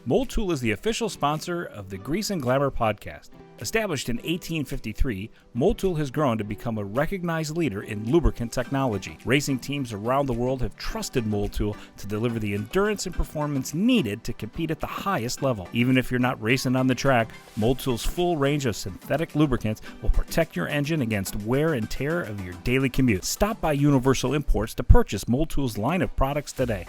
Mold Tool is the official sponsor of the Grease and Glamour Podcast. Established in 1853, Mold Tool has grown to become a recognized leader in lubricant technology. Racing teams around the world have trusted Mold Tool to deliver the endurance and performance needed to compete at the highest level. Even if you're not racing on the track, Mold Tool's full range of synthetic lubricants will protect your engine against wear and tear of your daily commute. Stop by Universal Imports to purchase Mold Tool's line of products today.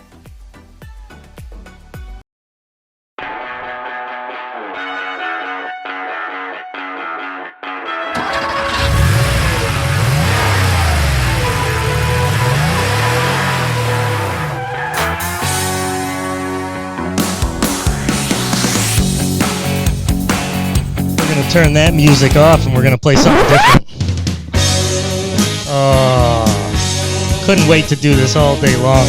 Turn that music off and we're going to play something different. Oh, couldn't wait to do this all day long.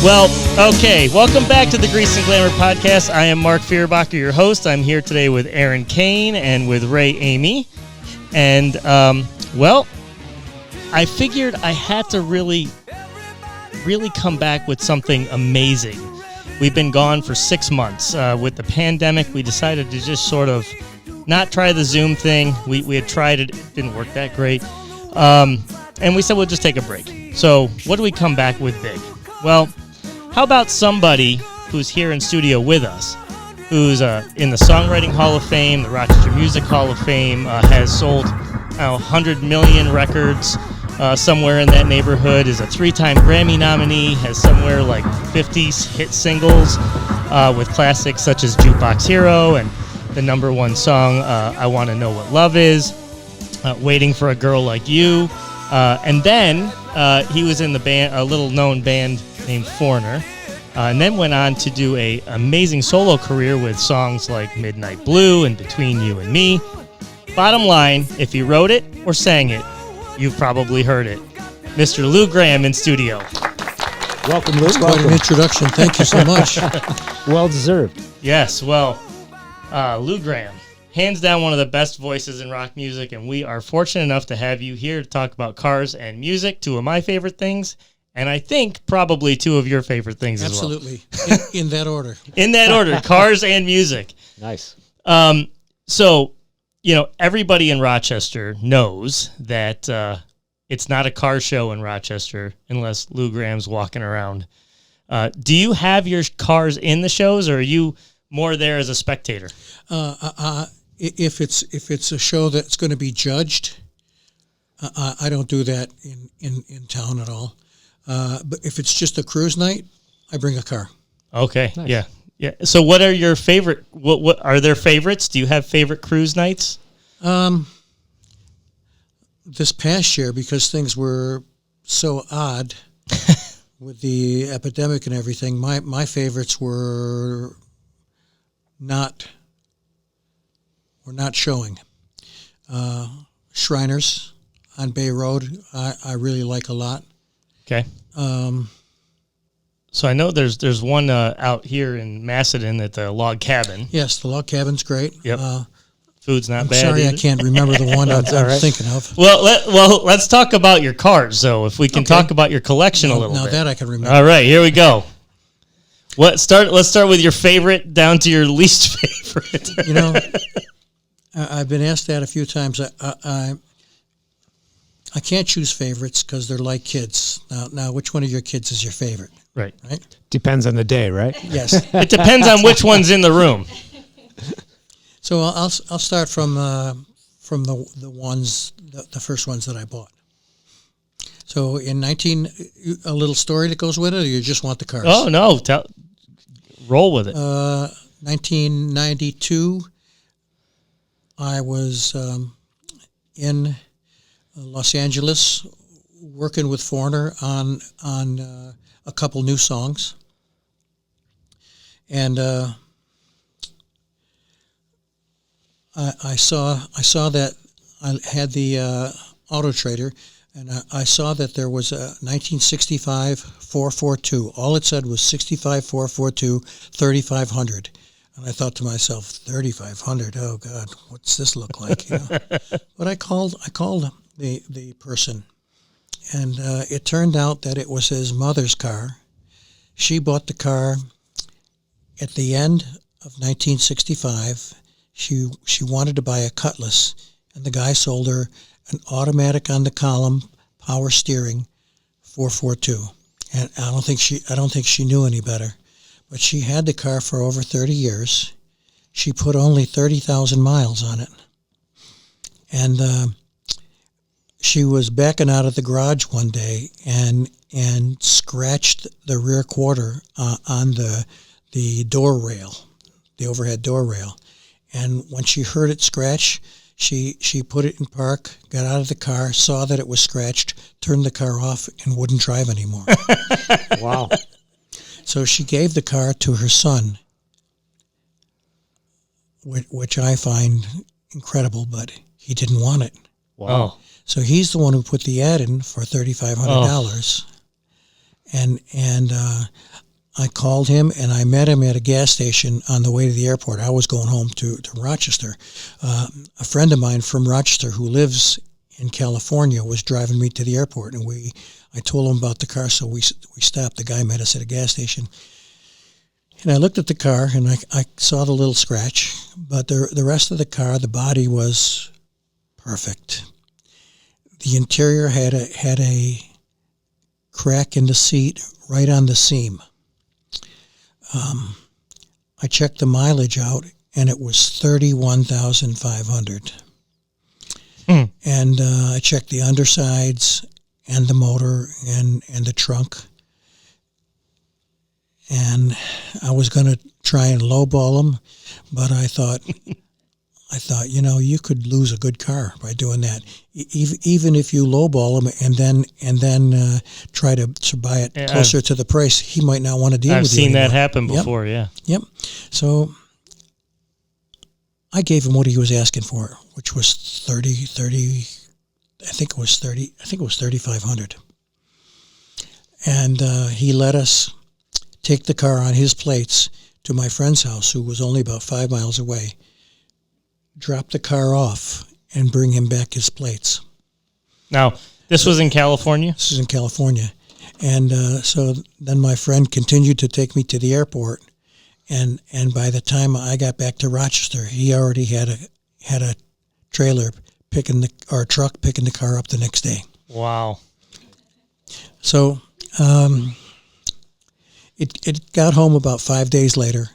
Well, okay, welcome back to the Grease and Glamour Podcast. I am Mark Fuerbacher, your host. I'm here today with Aaron Kane and with Ray Amy. And, well, I figured I had to really come back with something amazing. We've been gone for 6 months. With the pandemic, we decided to just sort of not try the Zoom thing. We had tried it. It didn't work that great. And we said we'll just take a break. So what do we come back with big? Well, how about somebody who's here in studio with us, who's in the Songwriting Hall of Fame, the Rochester Music Hall of Fame, has sold 100 million records, somewhere in that neighborhood, is a 3-time Grammy nominee, has somewhere like 50 hit singles with classics such as Jukebox Hero and the number one song, I Want to Know What Love Is, Waiting for a Girl Like You, and then he was in the band, a little-known band named Foreigner, and then went on to do an amazing solo career with songs like Midnight Blue and Between You and Me. Bottom line, if he wrote it or sang it, you've probably heard it. Mr. Lou Gramm in studio. Welcome, Lou. That's quite an introduction. Thank you so much. Well deserved. Yes, well, Lou Gramm, hands down one of the best voices in rock music, and we are fortunate enough to have you here to talk about cars and music, two of my favorite things, and I think probably two of your favorite things Absolutely. as well. In that order. In that order, cars and music. Nice. So, you know, everybody in Rochester knows that it's not a car show in Rochester unless Lou Gramm's walking around. Do you have your cars in the shows, or are you more there as a spectator? If it's a show that's going to be judged, I don't do that in town at all. But if it's just a cruise night, I bring a car. Okay, Nice. yeah. Yeah. So what are your favorite, what are there favorites? Do you have favorite cruise nights? This past year, because things were so odd with the epidemic and everything, my favorites were not showing. Shriners on Bay Road, I really like a lot. Okay. So I know there's one out here in Macedon at the Log Cabin. Yes, the Log Cabin's great. Yep. Food's not I'm bad. sorry, either. I can't remember the one I'm thinking of. Well, let's talk about your cars, though. If we can talk about your collection a little now bit. that I can remember. All right, here we go. Let's start with your favorite down to your least favorite. You know, I've been asked that a few times. I can't choose favorites because they're like kids. Now, which one of your kids is your favorite? Right. Depends on the day, right? Yes. It depends on which one's in the room. So I'll start from the ones, the first ones that I bought. So in a little story that goes with it, or you just want the cars? Oh no, roll with it. 1992, I was in Los Angeles working with Foreigner on a couple new songs, and I saw that I had the Auto Trader, and I saw that there was a 1965 442. All it said was 65 442 3500. And I thought to myself, 3,500. Oh God, what's this look like? You know? But I called the person, and it turned out that it was his mother's car. She bought the car at the end of 1965, she wanted to buy a Cutlass, and the guy sold her an automatic on the column, power steering, 442. And I don't think she knew any better, but she had the car for over 30 years. She put only 30,000 miles on it, and she was backing out of the garage one day and scratched the rear quarter on the door rail, the overhead door rail. And when she heard it scratch, she put it in park, got out of the car, saw that it was scratched, turned the car off, and wouldn't drive anymore. Wow. So she gave the car to her son, which I find incredible, but he didn't want it. Wow. So he's the one who put the ad in for $3,500. And I called him, and I met him at a gas station on the way to the airport. I was going home to Rochester. A friend of mine from Rochester who lives in California was driving me to the airport, and I told him about the car, so we stopped. The guy met us at a gas station. And I looked at the car, and I saw the little scratch, but the rest of the car, the body was perfect. The interior had a crack in the seat right on the seam. I checked the mileage out, and it was 31,500. And I checked the undersides and the motor and the trunk. And I was going to try and lowball them, but I thought, you could lose a good car by doing that. Even if you lowball him and then try to buy it closer to the price, he might not want to deal with you. I've seen that happen Yep. before. Yeah. Yep. So I gave him what he was asking for, which was 30. I think it was 3,500. And he let us take the car on his plates to my friend's house, who was only about 5 miles away, drop the car off, and bring him back his plates. Now, this was in California? This is in California. And so then my friend continued to take me to the airport, and by the time I got back to Rochester, he already had a trailer truck picking the car up the next day. Wow. So it got home about 5 days later,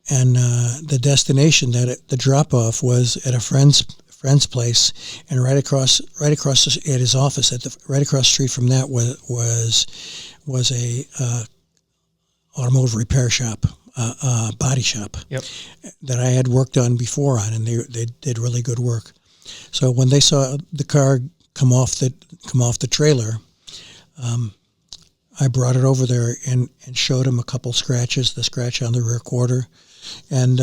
and the destination the drop off was at a friend's place, and right across at his office right across the street from that was a automotive repair shop, body shop. Yep. That I had worked on before on, and they did really good work. So when they saw the car come off the trailer, I brought it over there and showed him a couple scratches, the scratch on the rear quarter. And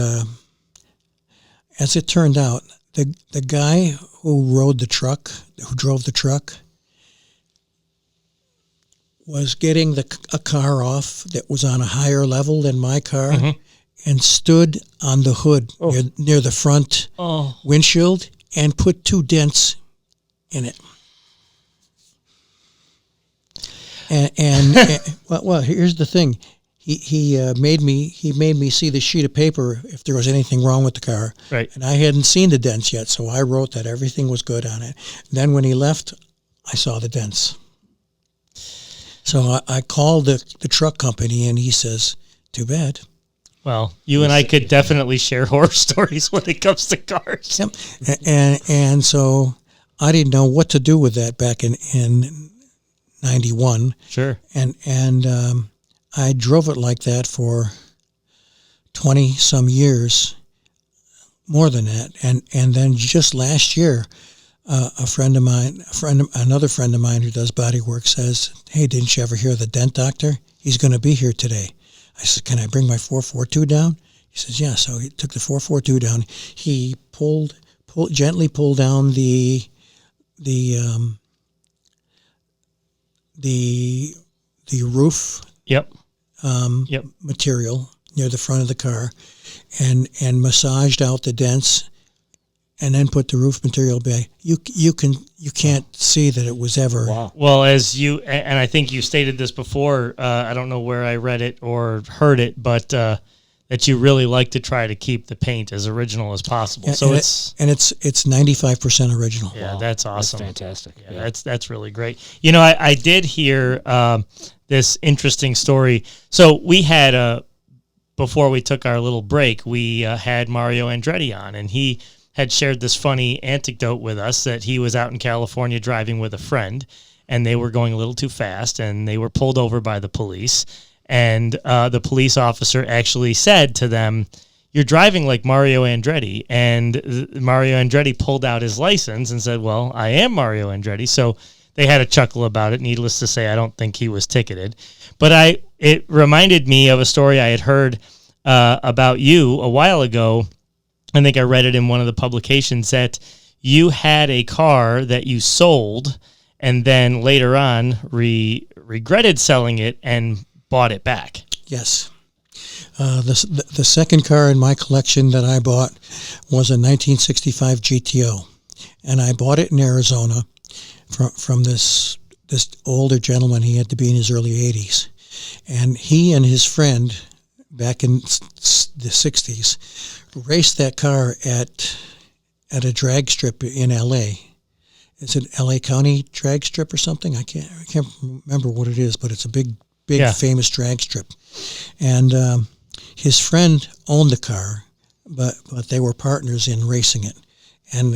as it turned out, the guy who drove the truck, was getting a car off that was on a higher level than my car, and stood on the hood near the front windshield and put 2 dents in it. And well, here's the thing. He made me see the sheet of paper if there was anything wrong with the car. Right. And I hadn't seen the dents yet, so I wrote that everything was good on it. Then when he left, I saw the dents. So I called the truck company, and he says, "Too bad." Well, you and I could definitely share horror stories when it comes to cars. Yep. And so I didn't know what to do with that back in 91. Sure. And I drove it like that for 20 some years, more than that. And then just last year, another friend of mine who does body work says, "Hey, didn't you ever hear the dent doctor? He's going to be here today." I said, "Can I bring my 442 down?" He says, "Yeah." So he took the 442 down. He gently pulled down the roof material near the front of the car, and massaged out the dents, and then put the roof material back. You can't see that it was ever. Wow. Well, and I think you stated this before. I don't know where I read it or heard it, but that you really like to try to keep the paint as original as possible. So it's 95% original. Yeah, that's awesome. That's fantastic. Yeah. That's really great. I did hear this interesting story. So we had before we took our little break, we had Mario Andretti on, and he had shared this funny anecdote with us that he was out in California driving with a friend, and they were going a little too fast, and they were pulled over by the police. And the police officer actually said to them, "You're driving like Mario Andretti." And Mario Andretti pulled out his license and said, "Well, I am Mario Andretti." So they had a chuckle about it. Needless to say, I don't think he was ticketed. But it reminded me of a story I had heard about you a while ago. I think I read it in one of the publications that you had a car that you sold and then later on regretted selling it and bought it back. Yes. The second car in my collection that I bought was a 1965 GTO, and I bought it in Arizona from this older gentleman. He had to be in his early 80s, and he and his friend back in the 60s raced that car at a drag strip in L.A. Is it L.A. County drag strip or something? I can't remember what it is, but it's a big famous drag strip. And his friend owned the car, but they were partners in racing it. And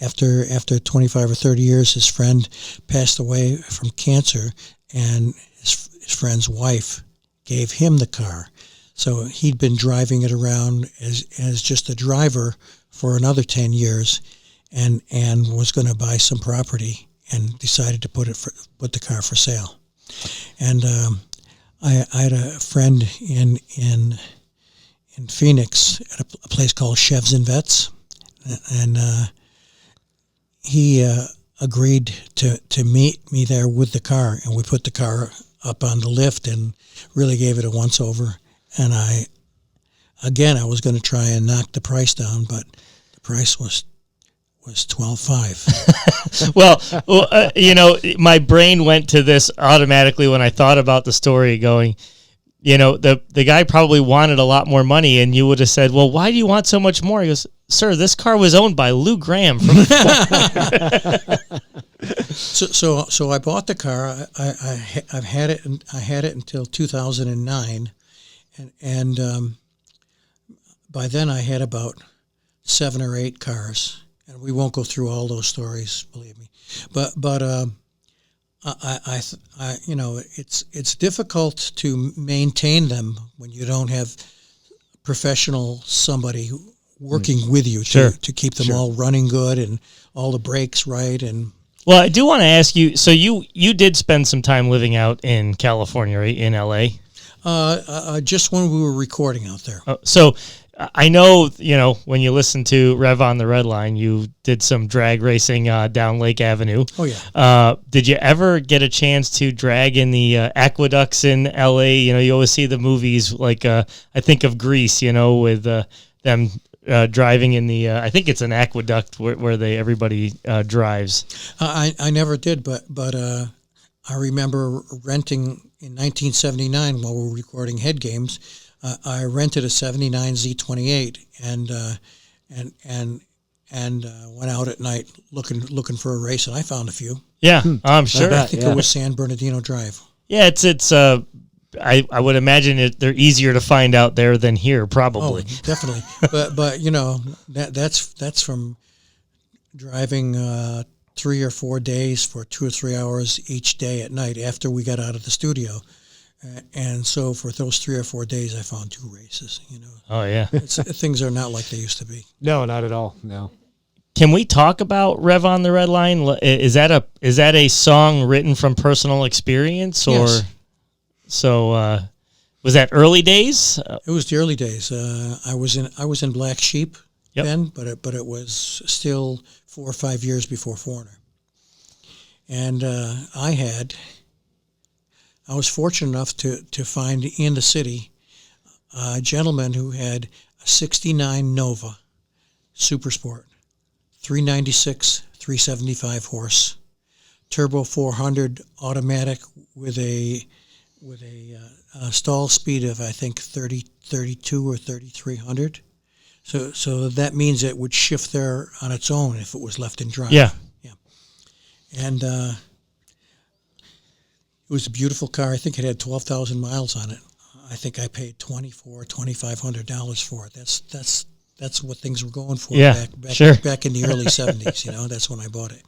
after 25 or 30 years, his friend passed away from cancer, and his friend's wife gave him the car. So he'd been driving it around as just a driver for another 10 years, and was going to buy some property and decided to put the car for sale. And I had a friend in Phoenix at a place called Chevs and Vets, and he agreed to meet me there with the car, and we put the car up on the lift and really gave it a once over. And I was going to try and knock the price down, but the price was $12,500. Well, my brain went to this automatically when I thought about the story, going, the guy probably wanted a lot more money, and you would have said, "Well, why do you want so much more?" He goes, "Sir, this car was owned by Lou Gramm." So I bought the car. I've had it. I had it until 2009, and by then I had about 7 or 8 cars. And we won't go through all those stories, believe me. But it's difficult to maintain them when you don't have professional somebody working with you to keep them all running good and all the brakes right. And well, I do want to ask you. So you did spend some time living out in California, right, in L.A. Just when we were recording out there. So I know, when you listen to Rev on the Red Line, you did some drag racing down Lake Avenue. Oh, yeah. Did you ever get a chance to drag in the aqueducts in L.A.? You always see the movies like, I think of Grease, with them driving in the, I think it's an aqueduct where everybody drives. I never did, but I remember renting in 1979 while we were recording Head Games. I rented a '79 Z28 and went out at night looking for a race, and I found a few. Yeah, I'm sure. I think it was San Bernardino Drive. Yeah, it's I would imagine they're easier to find out there than here, probably. Oh, definitely. but that's from driving 3 or 4 days for 2 or 3 hours each day at night after we got out of the studio. And so for those 3 or 4 days, I found 2 races, Oh, yeah. Things are not like they used to be. No, not at all. No. Can we talk about Rev on the Red Line? Is that a song written from personal experience, or yes. So was that early days? It was the early days. I was in Black Sheep then, but it was still 4 or 5 years before Foreigner. And I was fortunate enough to find in the city a gentleman who had a 69 Nova Super Sport, 396, 375 horse, turbo 400 automatic with a stall speed of I think 32 or 3,300. So that means it would shift there on its own if it was left in drive. Yeah. And it was a beautiful car. I think it had 12,000 miles on it. I think I paid $2,500 for it. That's what things were going for back in the early 70s. That's when I bought it.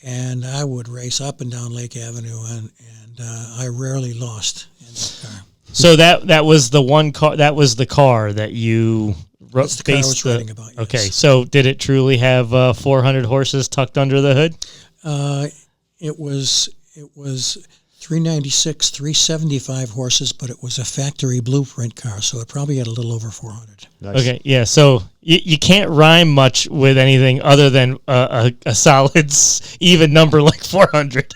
And I would race up and down Lake Avenue, and I rarely lost in that car. So that was the one car. That was the car that you That's the car I was writing about. Yes. Okay, so did it truly have 400 horses tucked under the hood? It was 396, 375 horses, but it was a factory blueprint car, so it probably had a little over 400. Nice. Okay, yeah. So you can't rhyme much with anything other than a solid even number like 400.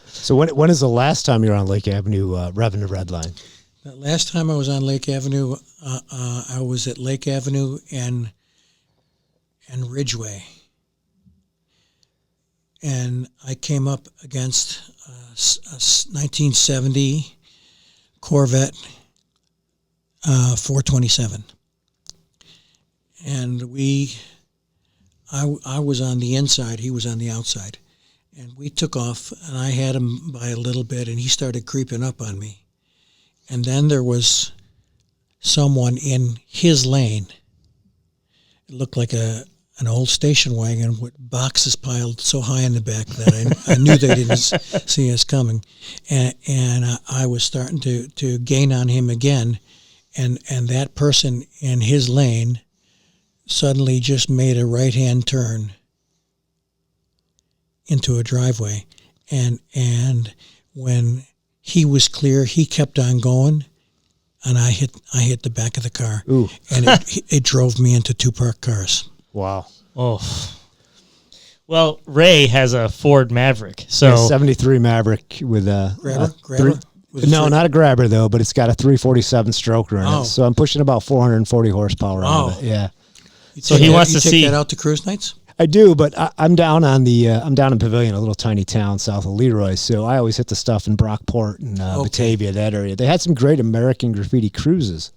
So when is the last time you were on Lake Avenue revving the red line? The last time I was on Lake Avenue, I was at Lake Avenue and Ridgeway. And I came up against a 1970 Corvette 427. And I was on the inside, he was on the outside. And we took off, and I had him by a little bit, and he started creeping up on me. And then there was someone in his lane. It looked like an old station wagon with boxes piled so high in the back that I knew they didn't see us coming. And I was starting to gain on him again. And that person in his lane suddenly just made a right-hand turn into a driveway. And when he was clear, he kept on going, and I hit the back of the car. Ooh. And it drove me into two parked cars. Wow. Oh. Well, Ray has a Ford Maverick. So 73 Maverick with a Grabber? Not a grabber though, but it's got a 347 stroker in Oh. it. So I'm pushing about 440 horsepower out of it. Yeah. So he wants to take see that out to cruise nights? I do, but I'm down on I'm down in Pavilion, a little tiny town south of Leroy. So I always hit the stuff in Brockport and Batavia, that area. They had some great American graffiti cruises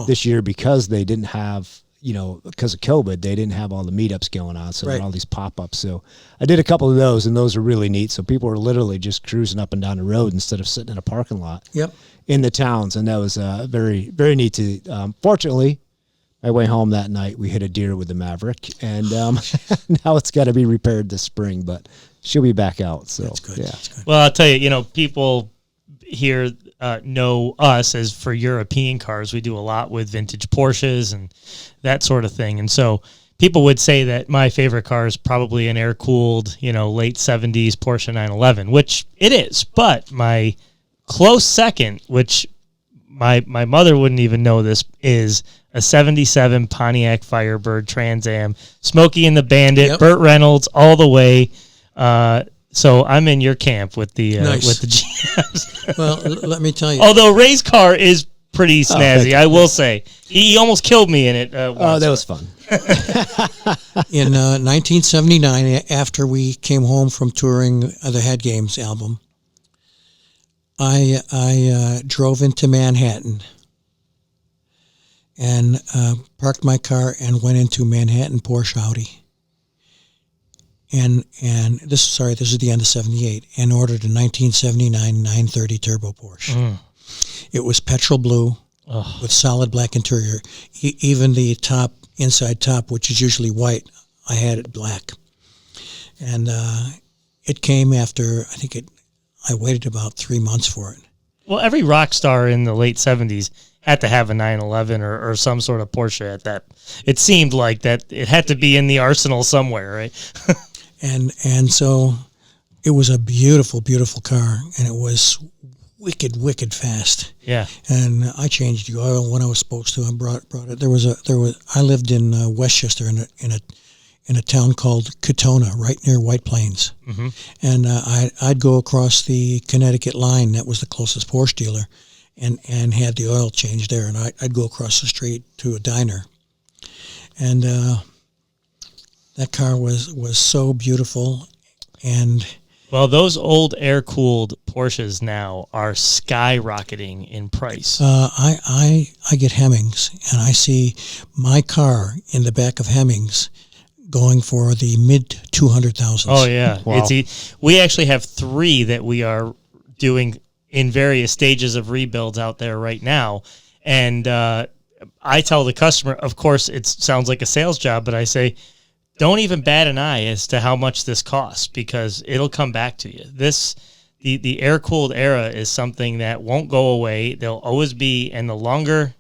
this year because they didn't have, because of COVID, they didn't have all the meetups going on. So there were all these pop-ups. So I did a couple of those, and those are really neat. So people were literally just cruising up and down the road instead of sitting in a parking lot in the towns. And that was very, very neat to fortunately, my way home that night, we hit a deer with the Maverick, and now it's got to be repaired this spring, but she'll be back out. So That's good. Yeah. That's good. Well, I'll tell you, people here know us as for European cars. We do a lot with vintage Porsches and that sort of thing. And so people would say that my favorite car is probably an air-cooled, late 70s Porsche 911, which it is. But my close second, which my mother wouldn't even know this, is a 77 Pontiac Firebird Trans Am, Smokey and the Bandit, Burt Reynolds, all the way. So I'm in your camp with the GMs. Well, let me tell you. Although Ray's car is pretty snazzy, I will say. He almost killed me in it. That was fun. In 1979, after we came home from touring the Head Games album, I drove into Manhattan and parked my car and went into Manhattan Porsche Audi. And this is the end of 78, and ordered a 1979 930 Turbo Porsche. It was petrol blue with solid black interior. Even the inside top, which is usually white, I had it black. And it came after, I waited about 3 months for it. Well, every rock star in the late 70s had to have a 911 or some sort of Porsche at that. It seemed like that it had to be in the arsenal somewhere, right? And so it was a beautiful, beautiful car, and it was wicked fast. Yeah. And I changed the oil when I was supposed to. I brought it. I lived in Westchester in a town called Katona, right near White Plains. Mm-hmm. And I'd go across the Connecticut line. That was the closest Porsche dealer, and had the oil changed there. And I'd go across the street to a diner. And that car was so beautiful. And Well, those old air-cooled Porsches now are skyrocketing in price. I get Hemmings, and I see my car in the back of Hemmings going for the mid 200,000s. Oh yeah, Wow. We actually have 3 that we are doing in various stages of rebuilds out there right now, and I tell the customer, of course, it sounds like a sales job, but I say, don't even bat an eye as to how much this costs, because it'll come back to you. The air-cooled era is something that won't go away. They'll always be, and the longer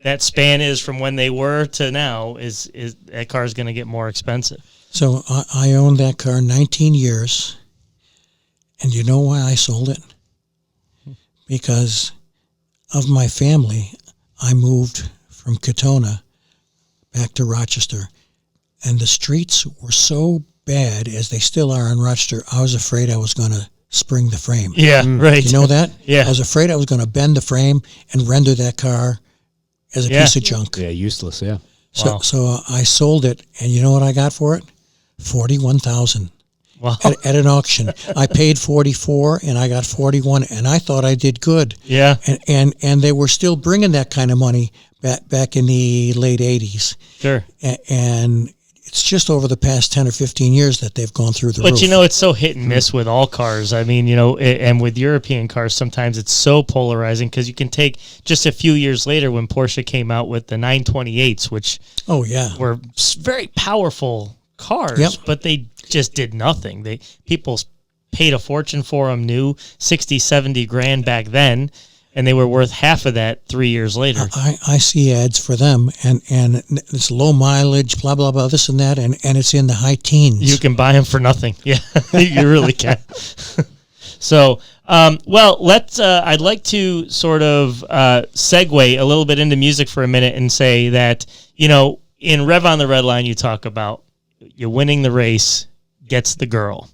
that span is from when they were to now, is that car is going to get more expensive. So I owned that car 19 years, and you know why I sold it? Because of my family. I moved from Katona back to Rochester, and the streets were so bad, as they still are in Rochester, I was afraid I was going to spring the frame. Yeah, right. You know that? Yeah. I was afraid I was going to bend the frame and render that car as a piece of junk. Yeah, useless, yeah. Wow. So I sold it, and you know what I got for it? $41,000. Wow. At an auction. I paid 44 and I got 41, and I thought I did good. Yeah. And they were still bringing that kind of money back in the late 80s. Sure. And it's just over the past 10 or 15 years that they've gone through the roof. But, it's so hit and miss with all cars. I mean, and with European cars, sometimes it's so polarizing, because you can take just a few years later when Porsche came out with the 928s, which were very powerful cars, but they just did nothing. People paid a fortune for them new, 60, 70 grand back then, and they were worth half of that 3 years later. I see ads for them, and it's low mileage, blah, blah, blah, this and that, and it's in the high teens. You can buy them for nothing. Yeah, you really can. So, I'd like to sort of segue a little bit into music for a minute and say that, in Rev on the Red Line, you talk about you winning the race gets the girl.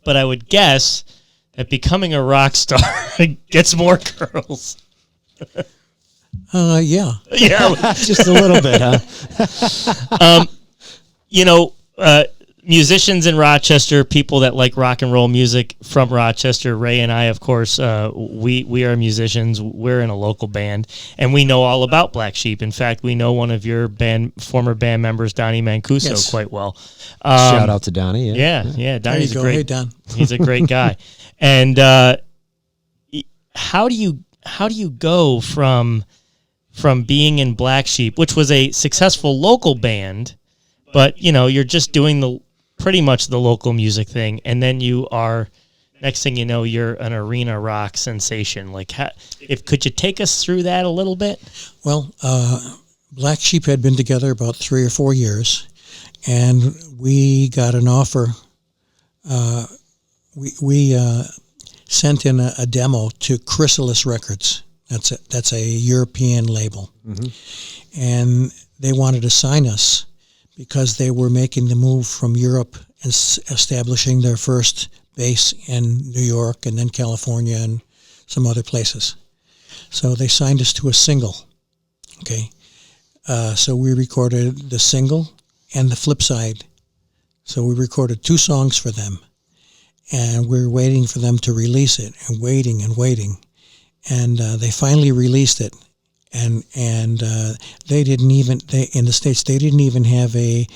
But I would guess that becoming a rock star gets more girls. Yeah. Yeah. Just a little bit, huh? Musicians in Rochester, people that like rock and roll music from Rochester, Ray and I, of course, we are musicians. We're in a local band, and we know all about Black Sheep. In fact, we know one of your former band members, Donnie Mancuso, quite well. Shout out to Donnie. Yeah. Donnie's there you go. Hey, Don. He's a great guy. And how do you go from being in Black Sheep, which was a successful local band, but you're just doing pretty much the local music thing, and then you are, next thing you know, you're an arena rock sensation. Like, could you take us through that a little bit? Well, Black Sheep had been together about 3 or 4 years, and we got an offer. We sent in a demo to Chrysalis Records. That's a European label, and they wanted to sign us because they were making the move from Europe and establishing their first base in New York and then California and some other places. So they signed us to a single. Okay, so we recorded the single and the flip side. So we recorded 2 songs for them, and we were waiting for them to release it, and waiting. And they finally released it, and they didn't even, in the States, they didn't even have a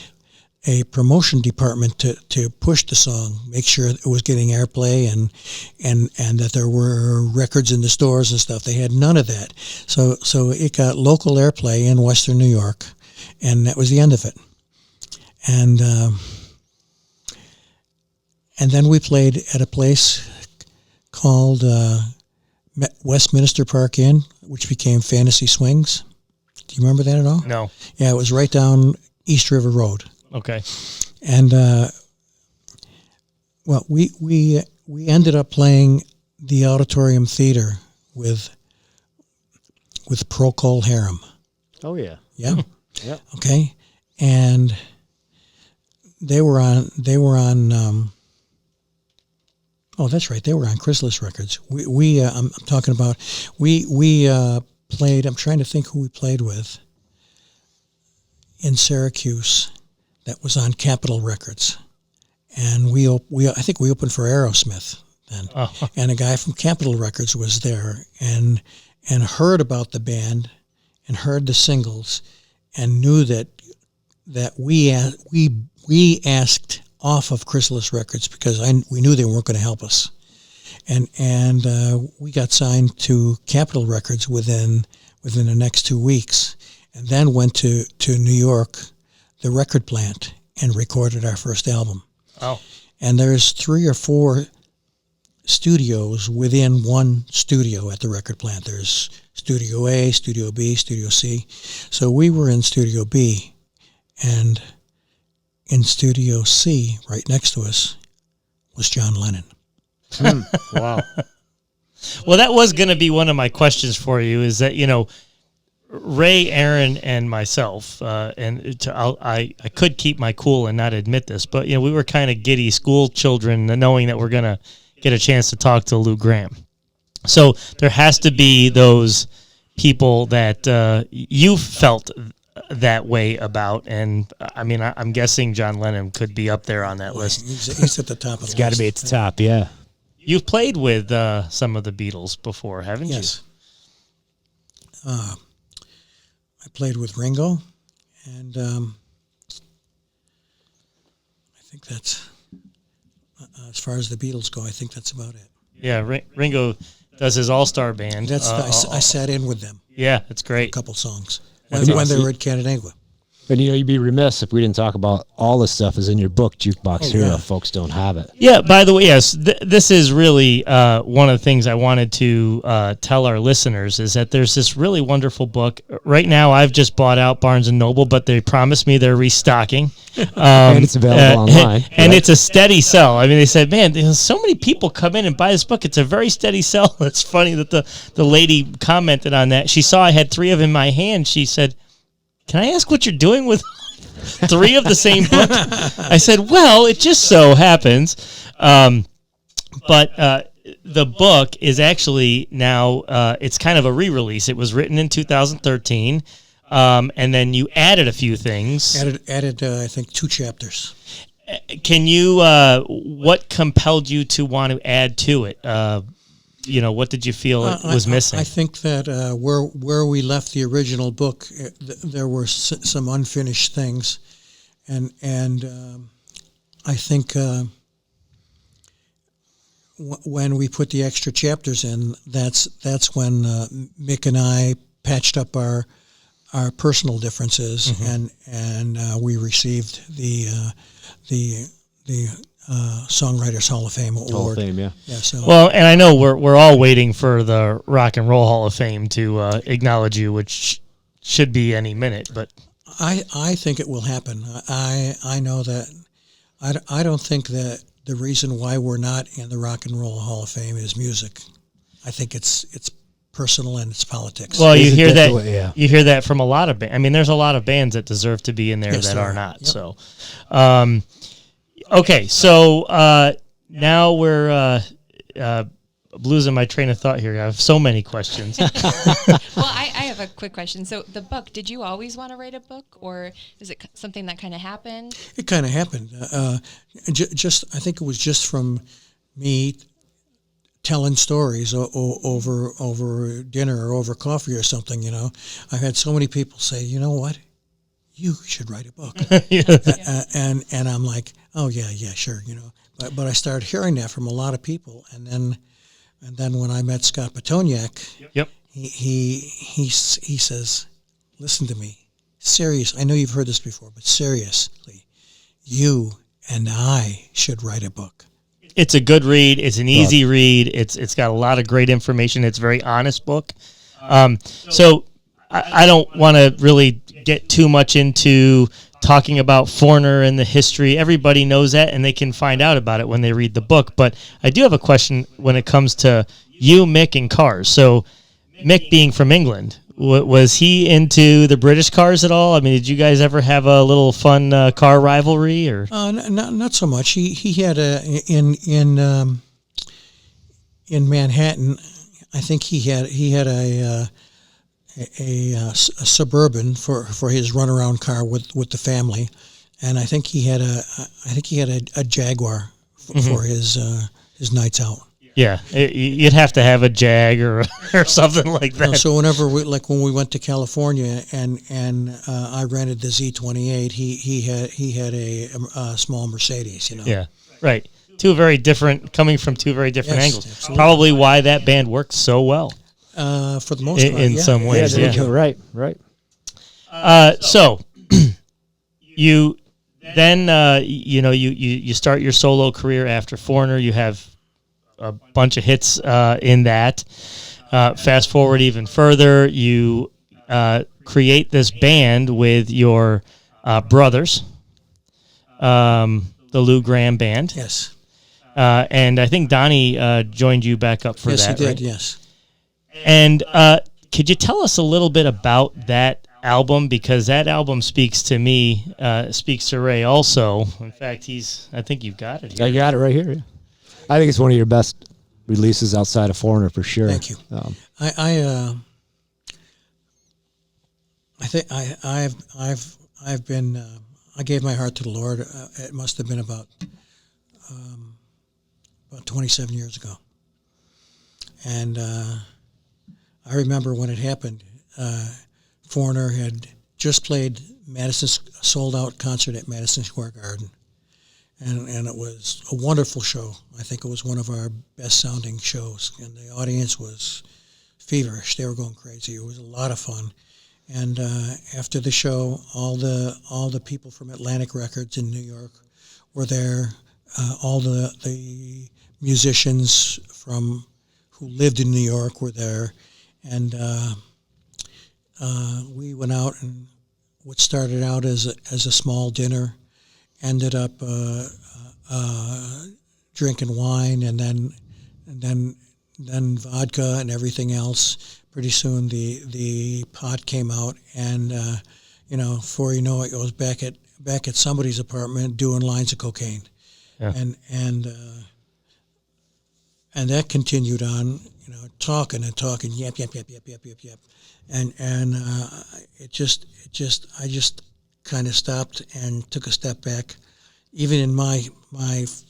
promotion department to push the song, make sure it was getting airplay and that there were records in the stores and stuff. They had none of that. So it got local airplay in Western New York, and that was the end of it. And then we played at a place called Westminster Park Inn, which became Fantasy Swings. Do you remember that at all? No. Yeah, it was right down East River Road. Okay. And we ended up playing the Auditorium Theater with Procol Harum. Oh yeah. Yeah. Yeah. Okay. And they were on oh, that's right. They were on Chrysalis Records. I'm talking about, we played, I'm trying to think who we played with in Syracuse that was on Capitol Records. and I think we opened for Aerosmith then, and a guy from Capitol Records was there and heard about the band and heard the singles and knew that we asked off of Chrysalis Records because we knew they weren't going to help us, and we got signed to Capitol Records within the next 2 weeks, and then went to New York, the record plant, and recorded our first album. Oh. And there's 3 or 4 studios within one studio at the record plant. There's Studio A, Studio B, Studio C. So we were in Studio B, and in Studio C, right next to us, was John Lennon. Wow. Well, that was going to be one of my questions for you, is that, Ray, Aaron, and myself, I could keep my cool and not admit this, but we were kind of giddy school children, knowing that we're gonna get a chance to talk to Lou Gramm. So there has to be those people that you felt that way about, and I mean, I'm guessing John Lennon could be up there on that list. He's at the top of the list. It's got to be at the top, yeah. You've played with some of the Beatles before, haven't you? Yes. I played with Ringo, and I think that's, as far as the Beatles go, I think that's about it. Yeah, Ringo does his all-star band. I sat in with them. Yeah, it's great. A couple songs when they were at Canandaigua. But you'd be remiss if we didn't talk about all the stuff is in your book, Jukebox Hero. Yeah. Folks don't have it. Yeah, by the way, yes, this is really one of the things I wanted to tell our listeners, is that there's this really wonderful book. Right now, I've just bought out Barnes & Noble, but they promised me they're restocking. And it's available online. And it's a steady sell. I mean, they said, man, so many people come in and buy this book. It's a very steady sell. It's funny that the lady commented on that. She saw I had 3 of them in my hand. She said, can I ask what you're doing with 3 of the same book? I said, well, it just so happens. But the book is actually now, it's kind of a re-release. It was written in 2013, and then you added a few things. Added I think 2 chapters. Can you, what compelled you to want to add to it? What did you feel was missing? I think that where we left the original book, there were some unfinished things, and I think when we put the extra chapters in, that's when Mick and I patched up our personal differences, and we received the Songwriters Hall of Fame award. Hall of Fame, yeah. So. Well, and I know we're all waiting for the Rock and Roll Hall of Fame to acknowledge you, which should be any minute. But I think it will happen. I know that. I don't think that the reason why we're not in the Rock and Roll Hall of Fame is music. I think it's personal and it's politics. Well, you hear that. Yeah. You hear that from a lot of bands. I mean, there's a lot of bands that deserve to be in there that are not. Yep. So. Okay, so now we're losing my train of thought here. I have so many questions. Well, I have a quick question. So the book, did you always want to write a book, or is it something that kind of happened? It kind of happened. I think it was just from me telling stories over dinner or over coffee or something, I've had so many people say, you know what? You should write a book. And I'm like, oh yeah, sure, But I started hearing that from a lot of people, and then when I met Scott Petoniak, yep, he says, listen to me, serious. I know you've heard this before, but seriously, you and I should write a book. It's a good read. It's an easy read. It's got a lot of great information. It's a very honest book. So I don't want to really get too much into talking about Foreigner and the history. Everybody knows that, and they can find out about it when they read the book. But I do have a question when it comes to you, Mick, and cars. So Mick being from England, was he into the British cars at all? I mean, did you guys ever have a little fun car rivalry? Or not so much. He had in Manhattan, I think he had a Suburban for his runaround car with the family, and I think he had a Jaguar for his nights out. Yeah, you'd have to have a Jag or something like that. So whenever when we went to California and I rented the Z28, he had a small Mercedes. Yeah, right. Coming from two very different angles. Absolutely. Probably why that band worked so well. For the most part, in some ways. Yeah. Right. So you then you start your solo career after Foreigner. You have a bunch of hits in that. Fast forward even further, you create this band with your brothers, the Lou Gramm Band. Yes. And I think Donnie joined you back up for that. Yes, he did. Right? Yes. And could you tell us a little bit about that album? Because that album speaks to me, speaks to Ray also. In fact, I think you've got it here. I got it right here. Yeah. I think it's one of your best releases outside of Foreigner for sure. Thank you. I think I've been I gave my heart to the Lord. It must have been about 27 years ago, and I remember when it happened. Foreigner had just played Madison's sold-out concert at Madison Square Garden. And it was a wonderful show. I think it was one of our best-sounding shows, and the audience was feverish. They were going crazy. It was a lot of fun. And after the show, all the people from Atlantic Records in New York were there. All the musicians who lived in New York were there, and we went out, and what started out as a small dinner ended up drinking wine and then vodka and everything else. Pretty soon the pot came out, and before you know it, I was back at somebody's apartment doing lines of cocaine. Yeah. And that continued on, talking and talking, yep, and I just kind of stopped and took a step back, even in my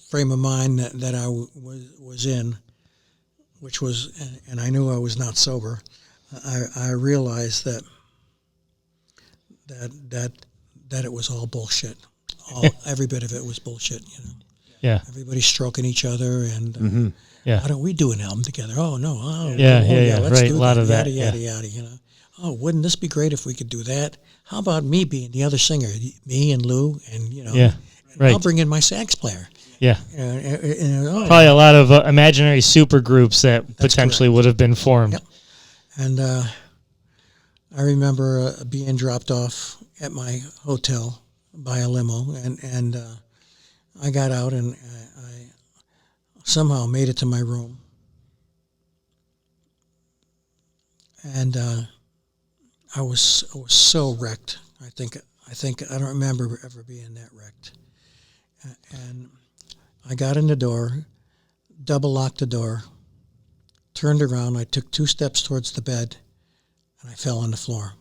frame of mind that I was in, which was, and I knew I was not sober. I realized that it was all bullshit. Every bit of it was bullshit. Yeah. Everybody's stroking each other, and why don't we do an album together? Oh no. Oh, yeah. Let's Right. do A lot that. of that. Yada. Oh, wouldn't this be great if we could do that? How about me being the other singer, me and Lou, and Yeah. Right. I'll bring in my sax player. Yeah. Oh. Probably a lot of imaginary super groups that potentially would have been formed. Yep. And I remember being dropped off at my hotel by a limo, and I got out, and I somehow made it to my room. And I was so wrecked. I think I don't remember ever being that wrecked. And I got in the door, double locked the door, turned around. I took 2 steps towards the bed, and I fell on the floor.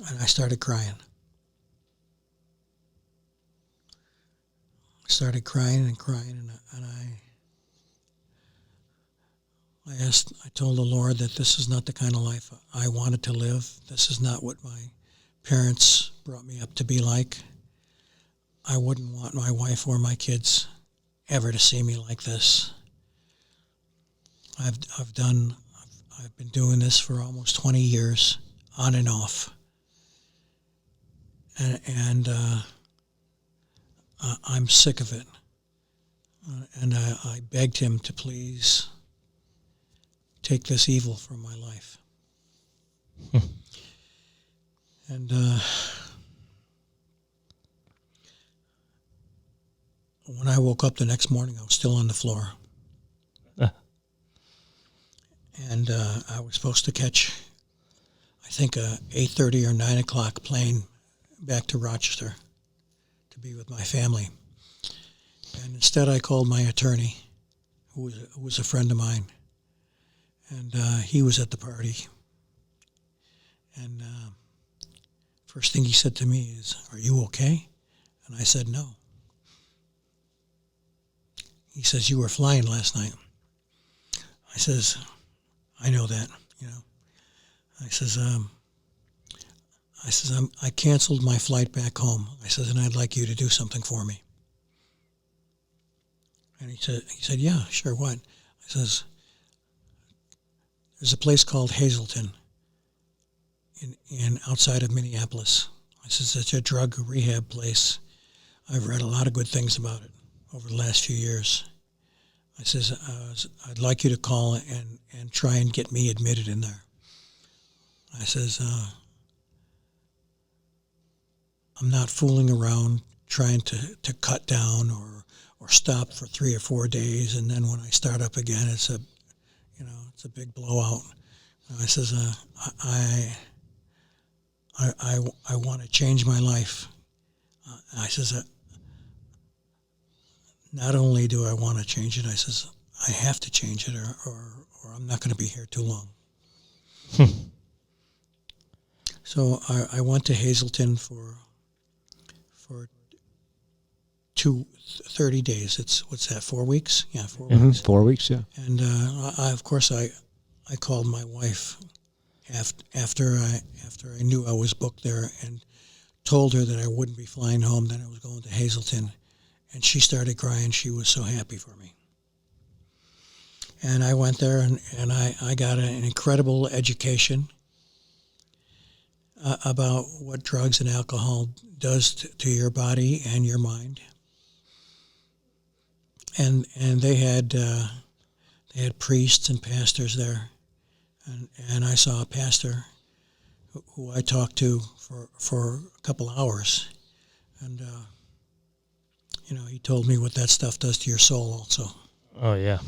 And I started crying. I started crying, and I told the Lord that this is not the kind of life I wanted to live. This is not what my parents brought me up to be like. I wouldn't want my wife or my kids ever to see me like this. I've been doing this for almost 20 years, on and off. And I'm sick of it. And I begged him to please take this evil from my life. And when I woke up the next morning, I was still on the floor. And I was supposed to catch, I think, a 8:30 or 9 o'clock plane back to Rochester to be with my family. And instead I called my attorney, who was a friend of mine. And he was at the party. And first thing he said to me is, "Are you okay?" And I said, "No." He says, "You were flying last night." I says, "I know that, you know." I says, I canceled my flight back home. I says, "And I'd like you to do something for me." And he said, "Yeah, sure, what?" I says, "There's a place called Hazleton in outside of Minneapolis." I says, "It's a drug rehab place. I've read a lot of good things about it over the last few years." I says, "I'd like you to call and try and get me admitted in there." I says, "I'm not fooling around trying to cut down or stop for 3 or 4 days, and then when I start up again, it's a big blowout." And I says, I want to change my life." I says, "Not only do I want to change it," I says, "I have to change it or I'm not going to be here too long." So I went to Hazleton for 30 days. It's, what's that, 4 weeks? Yeah, 4 weeks. 4 weeks, yeah. And of course I called my wife after I knew I was booked there and told her that I wouldn't be flying home, that I was going to Hazleton. And she started crying. She was so happy for me. And I went there and I got an incredible education about what drugs and alcohol does to your body and your mind. And they had priests and pastors there, and I saw a pastor who I talked to for a couple hours, and he told me what that stuff does to your soul also. Oh yeah.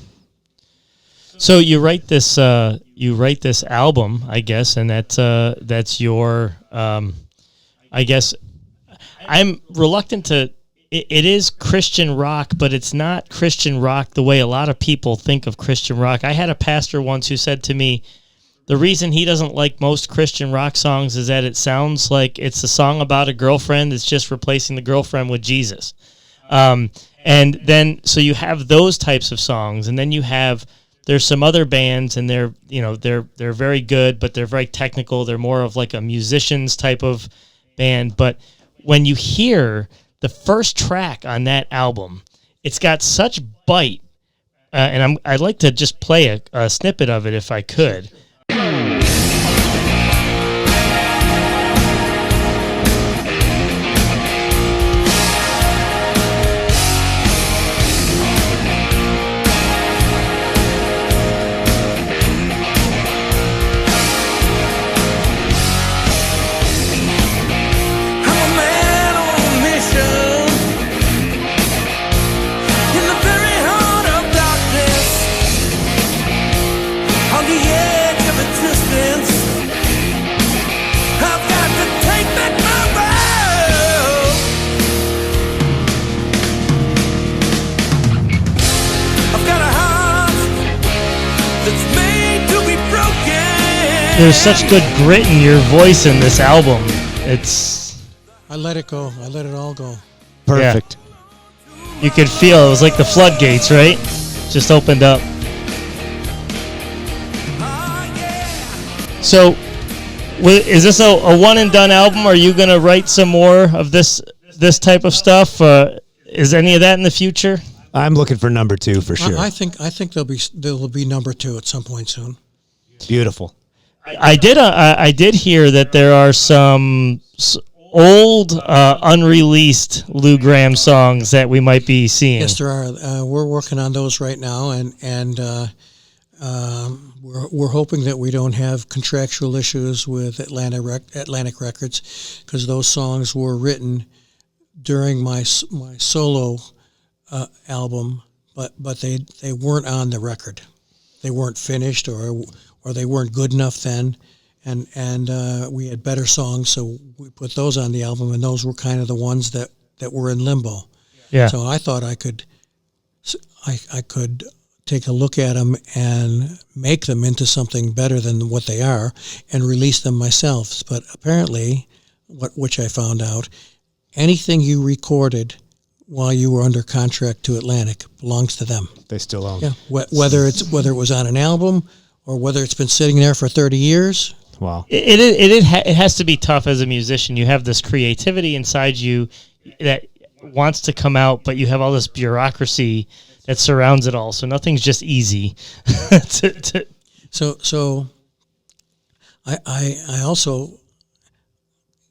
So you write this album, I guess, and that's your I guess I'm reluctant to. It is Christian rock, but it's not Christian rock the way a lot of people think of Christian rock. I had a pastor once who said to me, the reason he doesn't like most Christian rock songs is that it sounds like it's a song about a girlfriend that's just replacing the girlfriend with Jesus. And then, so you have those types of songs, and then there's some other bands, and they're very good, but they're very technical. They're more of like a musicians type of band. But when you hear the first track on that album, it's got such bite, and I'd like to just play a snippet of it if I could. There's such good grit in your voice in this album. I let it go. I let it all go. Perfect. Yeah. You could feel it was like the floodgates, right? Just opened up. So, is this a one and done album? Are you gonna write some more of this type of stuff? Is any of that in the future? I'm looking for number 2 for sure. I think there'll be number 2 at some point soon. Beautiful. I did hear that there are some old unreleased Lou Gramm songs that we might be seeing. Yes, there are. We're working on those right now, and we're hoping that we don't have contractual issues with Atlantic Records, because those songs were written during my solo album, but they weren't on the record. They weren't finished, or they weren't good enough then, and we had better songs, so we put those on the album, and those were kind of the ones that were in limbo. Yeah. So I thought I could take a look at them and make them into something better than what they are, and release them myself. But apparently, which I found out, anything you recorded while you were under contract to Atlantic belongs to them. They still own. Yeah, whether it was on an album or whether it's been sitting there for 30 years. Wow. It has to be tough as a musician. You have this creativity inside you that wants to come out, but you have all this bureaucracy that surrounds it all. So nothing's just easy. So I also,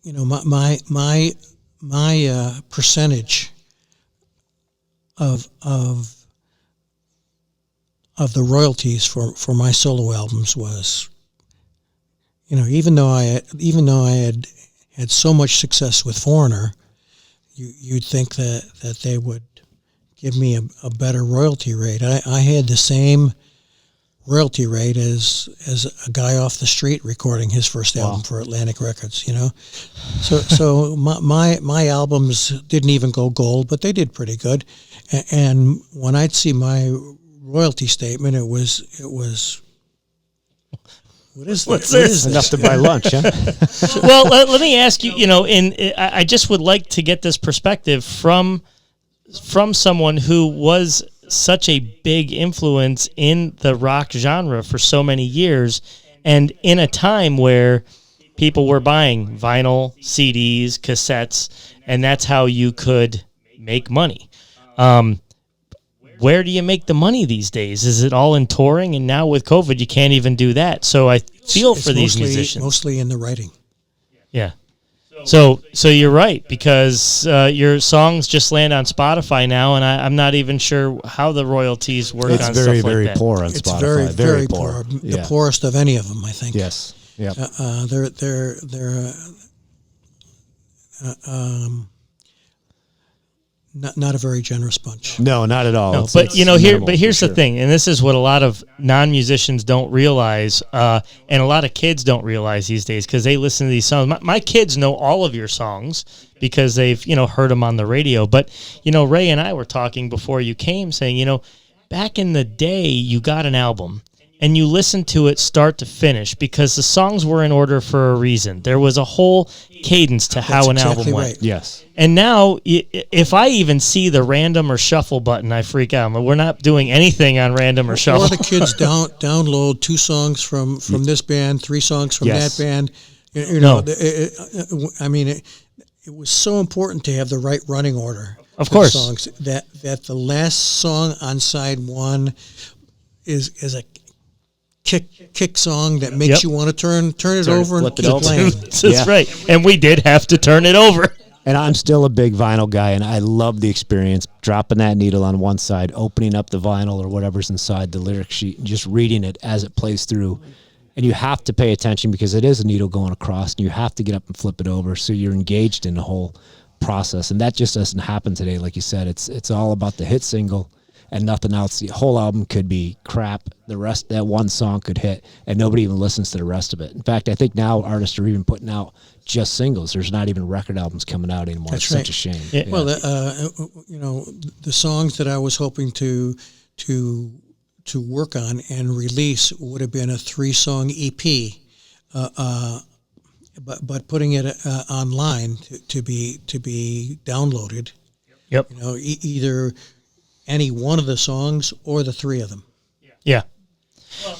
my percentage of the royalties for my solo albums was, even though I had so much success with Foreigner, you'd think that they would give me a better royalty rate. I had the same royalty rate as a guy off the street recording his first album for Atlantic Records, So my albums didn't even go gold, but they did pretty good. And when I'd see my royalty statement, it was what is this? Enough to buy lunch, huh? Well, let me ask you, I just would like to get this perspective from someone who was such a big influence in the rock genre for so many years, and in a time where people were buying vinyl, CDs, cassettes, and that's how you could make money. Where do you make the money these days? Is it all in touring? And now with COVID, you can't even do that. So I feel for these musicians. Mostly in the writing. Yeah. So you're right, because your songs just land on Spotify now, and I'm not even sure how the royalties work on stuff like that. It's very poor on Spotify. It's very poor. The poorest of any of them, I think. Yes. Yeah. They're not a very generous bunch. No, not at all. No, here's the thing, and this is what a lot of non-musicians don't realize, and a lot of kids don't realize these days, because they listen to these songs. My kids know all of your songs because they've heard them on the radio. But Ray and I were talking before you came, saying back in the day you got an album and you listened to it start to finish because the songs were in order for a reason. There was a whole cadence to how an album went. Right. Yes. And now, if I even see the random or shuffle button, I freak out. We're not doing anything on random or shuffle. Or the kids download 2 songs from this band, 3 songs from that band. It was so important to have the right running order. Of course. Songs that the last song on side 1 is a kick song that makes you want to turn it over and keep playing. That's right. And we did have to turn it over. And I'm still a big vinyl guy, and I love the experience, dropping that needle on one side, opening up the vinyl or whatever's inside the lyric sheet, and just reading it as it plays through. And you have to pay attention because it is a needle going across, and you have to get up and flip it over so you're engaged in the whole process. And that just doesn't happen today. Like you said, it's all about the hit single and nothing else. The whole album could be crap. The rest, that one song could hit, and nobody even listens to the rest of it. In fact, I think now artists are even putting out just singles. There's not even record albums coming out anymore. That's it's right. Such a shame. Yeah. Yeah. Well, the songs that I was hoping to work on and release would have been a 3-song EP, but putting it online to be downloaded. Yep. Either any one of the songs or the 3 of them. Yeah.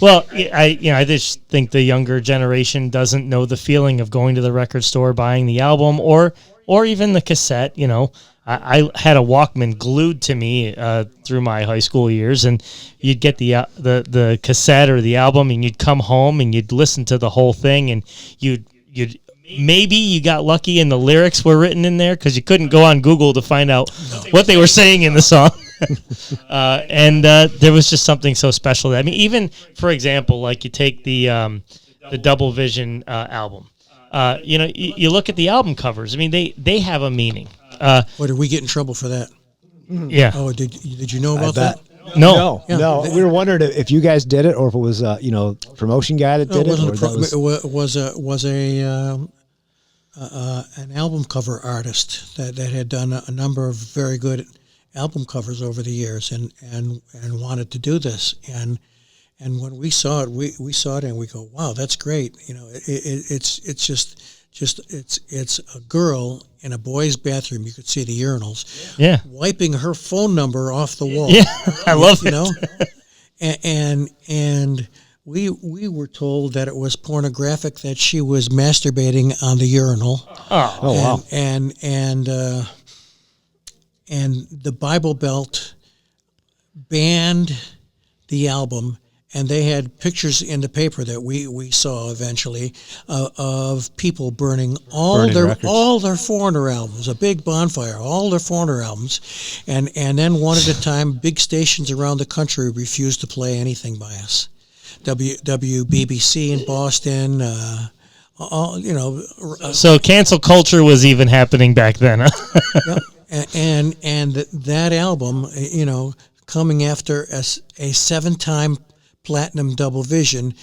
Well, I just think the younger generation doesn't know the feeling of going to the record store, buying the album, or even the cassette. I had a Walkman glued to me through my high school years, and you'd get the cassette or the album, and you'd come home and you'd listen to the whole thing, and you'd maybe you got lucky and the lyrics were written in there because you couldn't go on Google to find out what they were saying in the song. And there was just something so special. Even, for example, like you take the Double Vision album. You look at the album covers. They have a meaning. Did we get in trouble for that? Yeah. Oh, did you know about that? No. No. We were wondering if you guys did it or if it was promotion guy that did it. It was an album cover artist that had done a number of very good album covers over the years and wanted to do this. And when we saw it, we saw it and we go, wow, that's great. It's just it's a girl in a boy's bathroom. You could see the urinals. Yeah. Wiping her phone number off the wall. Yeah, I love it. You know, and we were told that it was pornographic, that she was masturbating on the urinal. Oh, wow. And the Bible Belt banned the album, and they had pictures in the paper that we saw eventually of people burning all their Foreigner albums, a big bonfire, all their Foreigner albums, and then one at a time, big stations around the country refused to play anything by us. WBBC in Boston, So cancel culture was even happening back then, huh? Yep. And that album, coming after a 7-time platinum double vision,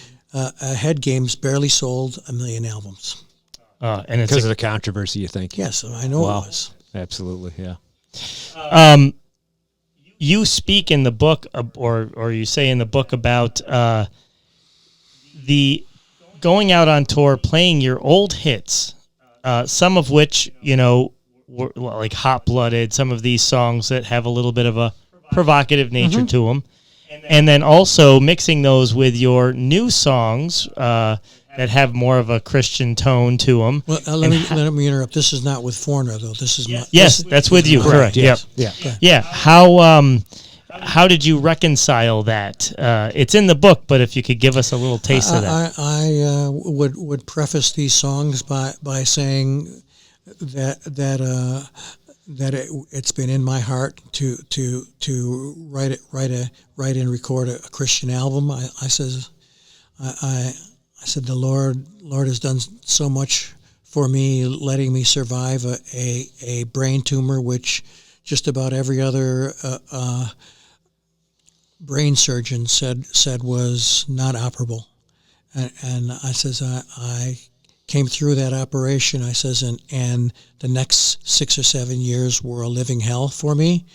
Head Games barely sold 1 million albums. And it's because of the controversy, you think? Yes, I know it was. Absolutely, yeah. You speak in the book, or you say in the book about the going out on tour, playing your old hits, some of which, were like Hot Blooded, some of these songs that have a little bit of a provocative nature to them. And then also mixing those with your new songs that have more of a Christian tone to them. Well, let me interrupt. This is not with Foreigner, though. This is yes, that's with you. Correct. Yes. Yep. Yeah. Yeah. How did you reconcile that? It's in the book, but if you could give us a little taste of that. I would preface these songs by saying that it's been in my heart to write and record a Christian album. I said the Lord has done so much for me, letting me survive a brain tumor, which just about every other brain surgeon said was not operable. And I says I came through that operation, I says, and the next 6 or 7 years were a living hell for me.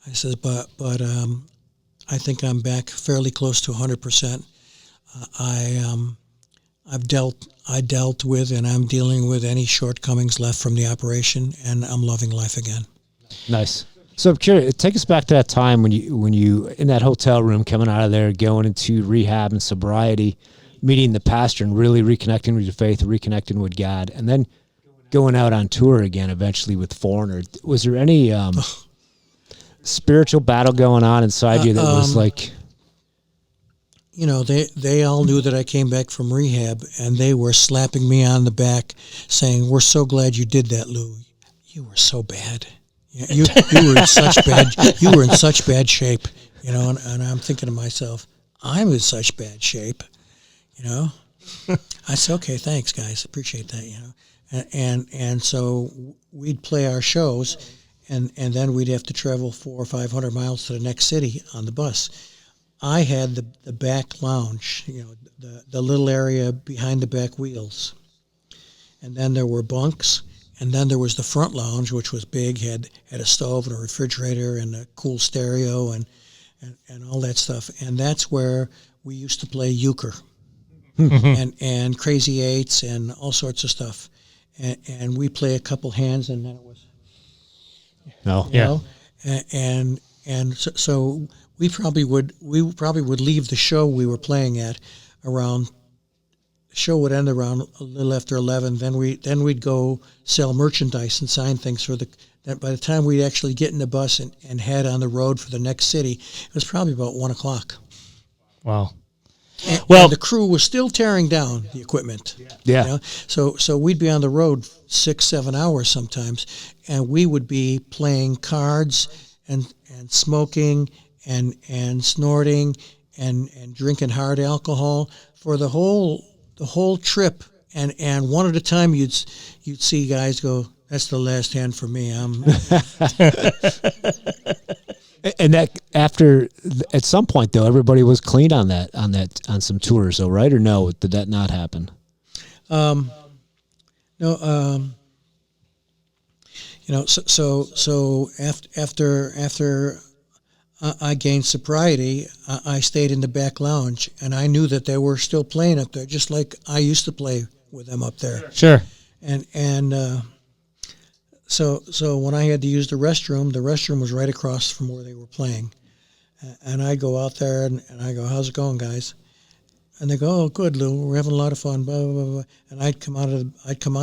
I says, but I think I'm back fairly close to 100%. I dealt with and I'm dealing with any shortcomings left from the operation, and I'm loving life again. Nice. So I'm curious, take us back to that time when you in that hotel room, coming out of there, going into rehab and sobriety, meeting the pastor and really reconnecting with your faith, reconnecting with God, and then going out on tour again eventually with Foreigner. Was there any spiritual battle going on inside you that was like... They all knew that I came back from rehab, and they were slapping me on the back saying, "We're so glad you did that, Lou. You were so bad. You were in such bad shape." And I'm thinking to myself, I'm in such bad shape. I said, okay, thanks, guys. Appreciate that, And so we'd play our shows, and then we'd have to travel 400 or 500 miles to the next city on the bus. I had the back lounge, the little area behind the back wheels. And then there were bunks, and then there was the front lounge, which was big, had a stove and a refrigerator and a cool stereo and all that stuff. And that's where we used to play euchre. and Crazy Eights and all sorts of stuff, and we play a couple hands, and then it was, and so we probably would leave the show we were playing at around. The show would end around a little after 11. Then we'd go sell merchandise and sign things for that. By the time we'd actually get in the bus and head on the road for the next city, it was probably about 1:00. Wow. And the crew was still tearing down the equipment. Yeah. So we'd be on the road 6-7 hours sometimes, and we would be playing cards and smoking and snorting and drinking hard alcohol for the whole trip. And one at a time you'd see guys go, "That's the last hand for me. And that at some point though, everybody was clean on some tours, though, right? Or no? Did that not happen? No. So after I gained sobriety, I stayed in the back lounge, and I knew that they were still playing up there, just like I used to play with them up there. Sure. So when I had to use the restroom was right across from where they were playing. And I go out there and I go, "How's it going, guys?" And they go, "Oh, good, Lou. We're having a lot of fun." Blah blah blah. Blah. And I'd come out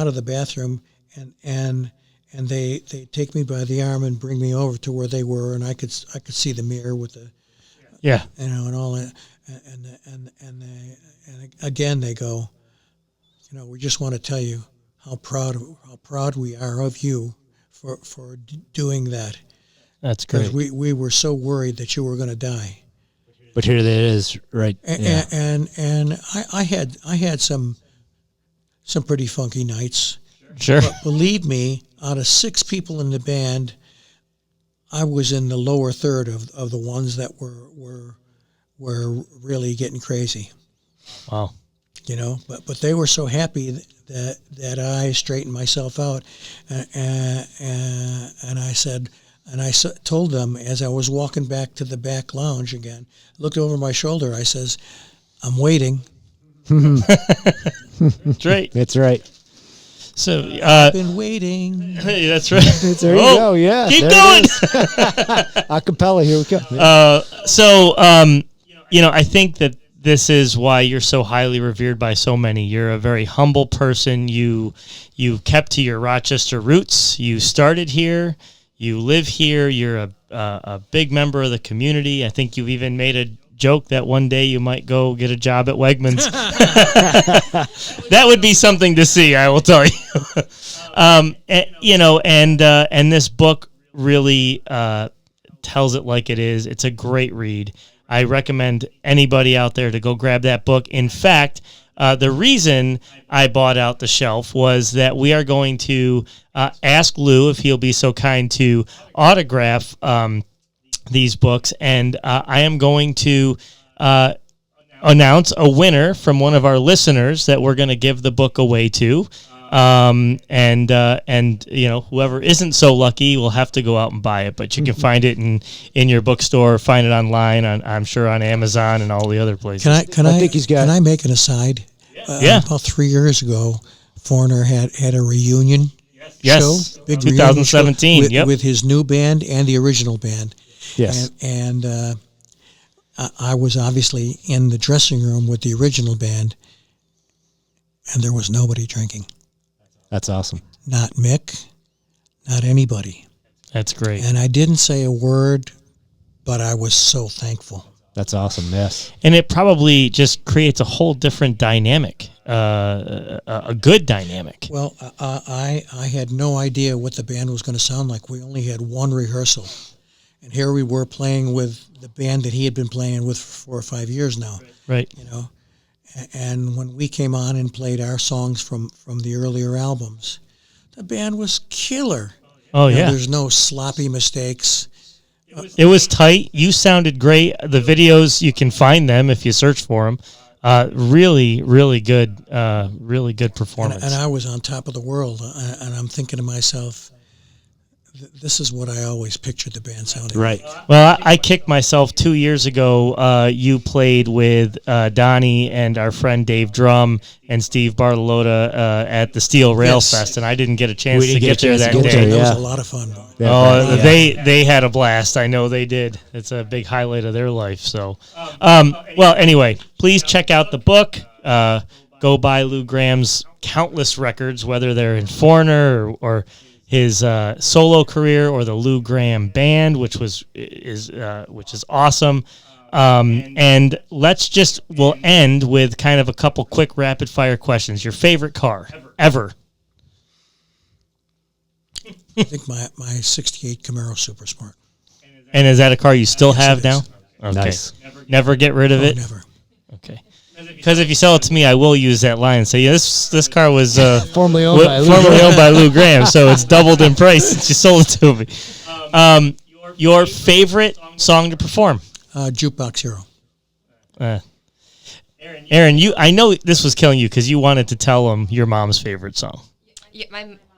of the bathroom, and they take me by the arm and bring me over to where they were, and I could see the mirror with the and all that, and again they go, "We just want to tell you how proud we are of you for doing that." That's great. Because we were so worried that you were going to die. But here that is, right? And I had some pretty funky nights. Sure. But believe me, out of 6 people in the band, I was in the lower third of the ones that were really getting crazy. Wow. But they were so happy that I straightened myself out, and I said. And I told them as I was walking back to the back lounge again, looked over my shoulder, I says, "I'm waiting." That's right. That's right. So I've been waiting. Hey, that's right. There you go. Yeah. Keep going. Acapella. Here we go. I think that this is why you're so highly revered by so many. You're a very humble person. You kept to your Rochester roots. You started here. You live here. You're a big member of the community. I think you've even made a joke that one day you might go get a job at Wegmans. That would be something to see, I will tell you. And this book really tells it like it is. It's a great read. I recommend anybody out there to go grab that book. In fact, the reason I bought out the shelf was that we are going to ask Lou if he'll be so kind to autograph these books, and I am going to announce a winner from one of our listeners that we're going to give the book away to. Whoever isn't so lucky will have to go out and buy it, but you can find it in your bookstore, find it online, I'm sure on Amazon and all the other places. Can I make an aside? About 3 years ago, Foreigner had a reunion show, big 2017, reunion show with his new band and the original band. Yes. And I was obviously in the dressing room with the original band, and there was nobody drinking. That's awesome. Not Mick, not anybody. That's great. And I didn't say a word, but I was so thankful. That's awesome, yes. And it probably just creates a whole different dynamic, a good dynamic. Well, I had no idea what the band was going to sound like. We only had one rehearsal. And here we were playing with the band that he had been playing with for 4 or 5 years now. Right. And when we came on and played our songs from the earlier albums, the band was killer. Oh, yeah. There's no sloppy mistakes. It was tight. You sounded great. The videos, you can find them if you search for them. Really, really good performance. And I was on top of the world, and I'm thinking to myself, this is what I always pictured the band sounding right. like. Well, I kicked myself 2 years ago. You played with Donnie and our friend Dave Drum and Steve Bartolotta at the Steel Rail Fest, and I didn't get a chance to get there that day. That was a lot of fun. They had a blast. I know they did. It's a big highlight of their life. So, well, anyway, please check out the book. Go buy Lou Gramm's countless records, whether they're in Foreigner or his solo career or the Lou Gramm Band, which is awesome. And we'll end with kind of a couple quick rapid fire questions. Your favorite car ever? I think my 68 Camaro Super Sport. And is that a car you still have now? Okay. Nice. Never get rid of it? Never. Okay. Because if you sell it to me, I will use that line and say, yeah, this car was formerly owned by Lou Gramm, so it's doubled in price since you sold it to me. Your favorite song to perform? Jukebox Hero. Aaron, I know this was killing you because you wanted to tell them your mom's favorite song. Yeah,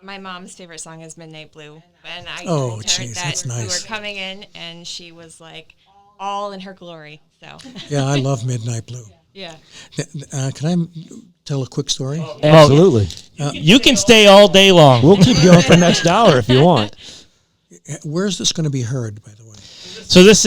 my mom's favorite song is Midnight Blue, and I told her that that's nice. We were coming in, and she was like all in her glory. So yeah, I love Midnight Blue. Yeah. Can I tell a quick story? Absolutely. You can stay all day long. We'll keep going for the next hour if you want. Where is this going to be heard, by the way? So this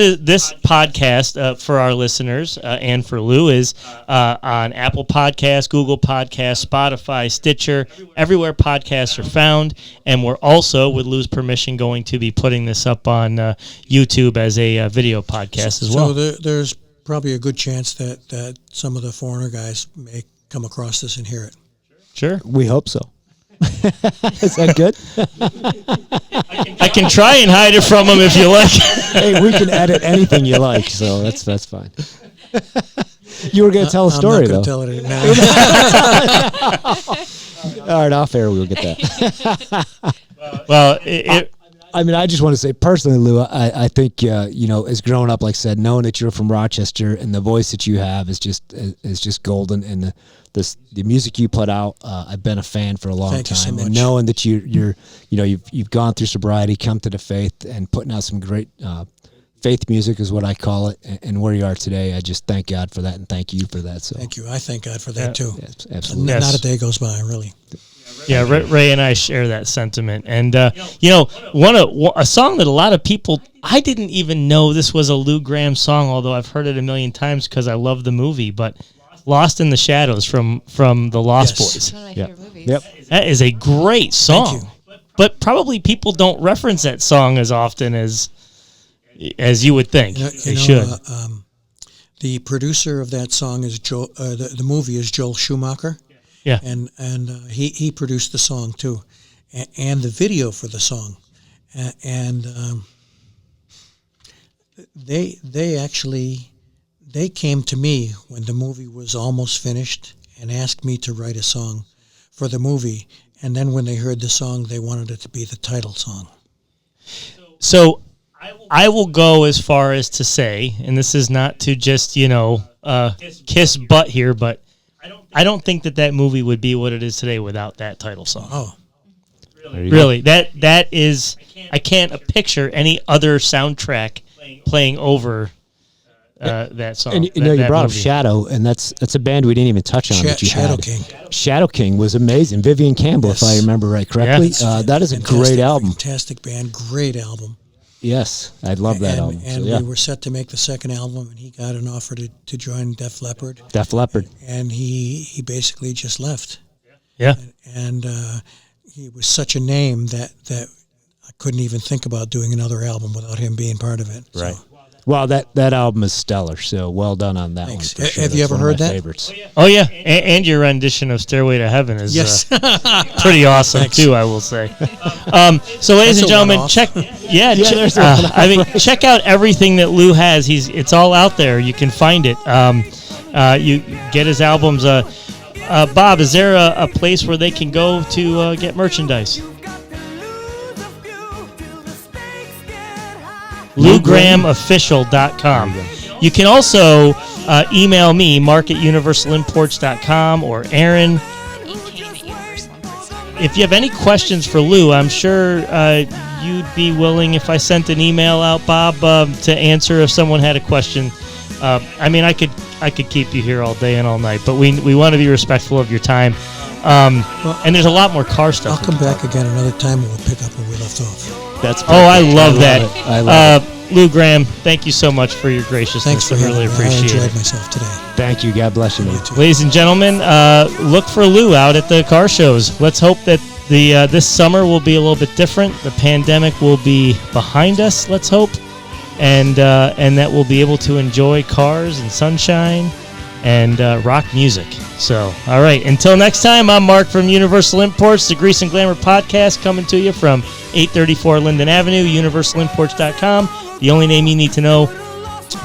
podcast for our listeners and for Lou is on Apple Podcasts, Google Podcasts, Spotify, Stitcher, everywhere podcasts are found. And we're also, with Lou's permission, going to be putting this up on YouTube as a video podcast as well. So there's probably a good chance that some of the foreigner guys may come across this and hear it. Sure. We hope so. Is that good? I can try and hide it from them if you like. Hey, we can edit anything you like, so that's fine. You were going to tell a story, though. I'm not going to tell it now. All right, off air, we'll get that. Well, I mean, I just want to say personally, Lou, I think, as growing up, like I said, knowing that you're from Rochester and the voice that you have is just golden. And the music you put out, I've been a fan for a long Thank time. You so much. And knowing that you've gone through sobriety, come to the faith, and putting out some great faith music is what I call it. And where you are today, I just thank God for that and thank you for that. So thank you. I thank God for that too. Yes, absolutely. Yes. Not a day goes by, really. Yeah, Ray and I share that sentiment. And, a song that a lot of people, I didn't even know this was a Lou Gramm song, although I've heard it a million times because I love the movie, but Lost in the Shadows from the Lost Boys. It's one of my favorite movies. Yep. That is a great song. Thank But probably people don't reference that song as often as you would think they should. The producer of that song is Joel. The movie is Joel Schumacher. Yeah. And he produced the song too, and the video for the song, and they came to me when the movie was almost finished and asked me to write a song for the movie, and then when they heard the song, they wanted it to be the title song. So I will go as far as to say, and this is not to just kiss butt here, but I don't think that movie would be what it is today without that title song. Oh, really? That is, I can't picture any other soundtrack playing over that song. And you brought up Shadow, and that's a band we didn't even touch on. That you Shadow had. King. Shadow King was amazing. Vivian Campbell, if I remember right correctly. Yeah. That is a great album. Fantastic band, great album. Yes, I love that album. And So, yeah. we were set to make the second album, and he got an offer to join Def Leppard. Def Leppard. And he basically just left. Yeah. And he was such a name that I couldn't even think about doing another album without him being part of it. Right. So, Well, that album is stellar, so well done on that Thanks. one. For sure. Have you That's ever one of heard my that? Favorites. Oh yeah, and your rendition of "Stairway to Heaven" is yes. pretty awesome too, I will say. So, ladies and gentlemen, one-off. check out everything that Lou has. It's all out there. You can find it. You get his albums. Bob, is there a place where they can go to get merchandise? LouGrammOfficial.com. You can also email me, mark@universalimports.com, or Aaron. If you have any questions for Lou, I'm sure you'd be willing, if I sent an email out, Bob, to answer if someone had a question. I mean, I could keep you here all day and all night, but we want to be respectful of your time. And there's a lot more car stuff. I'll come back again another time and we'll pick up where we left off. That's Oh, I love that. I love it. Lou Gramm, thank you so much for your graciousness. Thanks for I really having me. I appreciate enjoyed it. myself today. Thank you. God bless you, man. Ladies and gentlemen, look for Lou out at the car shows. Let's hope that this summer will be a little bit different. The pandemic will be behind us, let's hope, and that we'll be able to enjoy cars and sunshine and rock music. So, all right, until next time, I'm Mark from Universal Imports, the Grease and Glamour Podcast, coming to you from 834 Linden Avenue, universalimports.com, the only name you need to know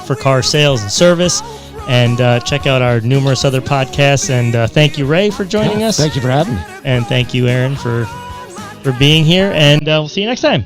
for car sales and service. And check out our numerous other podcasts. And thank you, Ray, for joining us. Thank you for having me. And thank you, Aaron, for being here. And we'll see you next time.